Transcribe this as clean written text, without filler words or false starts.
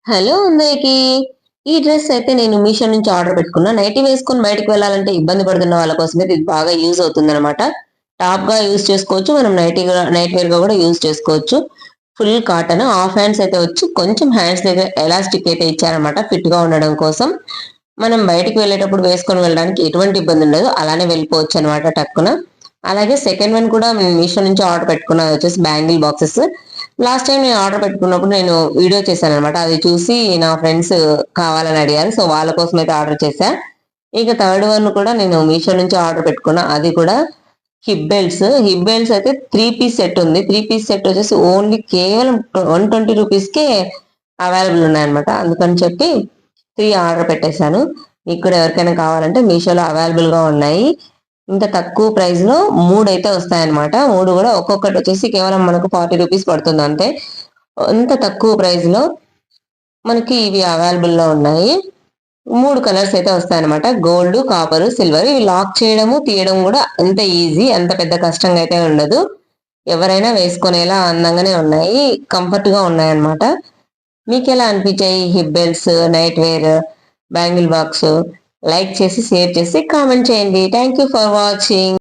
Hello అందరికి. ఈ dress అయితే నేను మీషో నుంచి ఆర్డర్ పెట్టుకున్నా. నైటీ వేసుకొని బయటకు వెళ్ళాలంటే ఇబ్బంది పడుతున్న వాళ్ళ కోసం అయితే ఇది బాగా యూజ్ అవుతుందన్నమాట. టాప్ గా యూజ్ చేసుకోవచ్చు. మనం నైట్ వేర్ గా కూడా యూజ్ చేసుకోవచ్చు. Full cotton. హాఫ్ హ్యాండ్స్ అయితే వచ్చి కొంచెం హ్యాండ్స్ దగ్గర ఎలాస్టిక్ అయితే ఇచ్చారనమాట ఫిట్ గా ఉండడం కోసం. మనం బయటికి వెళ్ళేటప్పుడు వేసుకొని వెళ్ళడానికి ఎటువంటి ఇబ్బంది ఉండదు. అలానే వెళ్ళిపోవచ్చు అనమాట టక్కున. అలాగే సెకండ్ వన్ కూడా మీషో నుంచి ఆర్డర్ పెట్టుకున్నా. అది వచ్చేసి బ్యాంగిల్ బాక్సెస్. లాస్ట్ టైం నేను ఆర్డర్ పెట్టుకున్నప్పుడు నేను వీడియో చేశాను అనమాట. అది చూసి నా ఫ్రెండ్స్ కావాలని అడిగారు. సో వాళ్ళ కోసం అయితే ఆర్డర్ చేశా. ఇక థర్డ్ వన్ కూడా నేను మీషో నుంచి ఆర్డర్ పెట్టుకున్నా. అది కూడా హిప్ బెల్ట్స్ అయితే 3 పీస్ సెట్ ఉంది. 3 పీస్ సెట్ వచ్చేసి ఓన్లీ కేవలం 120 రూపీస్కే అవైలబుల్ ఉన్నాయన్నమాట. అందుకని చెప్పి 3 ఆర్డర్ పెట్టేశాను. మీకు కూడా ఎవరికైనా కావాలంటే మీషోలో అవైలబుల్ గా ఉన్నాయి. ఇంత తక్కువ ప్రైస్ లో 3 అయితే వస్తాయన్నమాట. 3 కూడా ఒక్కొక్కటి వచ్చేసి కేవలం మనకు 40 రూపీస్ పడుతుంది అంతే. అంత తక్కువ ప్రైస్ లో మనకి ఇవి అవైలబుల్ లో ఉన్నాయి. 3 కలర్స్ అయితే వస్తాయన్నమాట. Gold, copper, silver. ఇవి లాక్ చేయడము తీయడం కూడా అంత ఈజీ, అంత పెద్ద కష్టంగా అయితే ఉండదు. ఎవరైనా వేసుకునేలా అందంగానే ఉన్నాయి, కంఫర్ట్ గా ఉన్నాయి అన్నమాట. మీకు ఎలా అనిపించాయి hip belts, night wear, bangle box? Like చేసి షేర్ చేసి కామెంట్ చేయండి. Thank you for watching.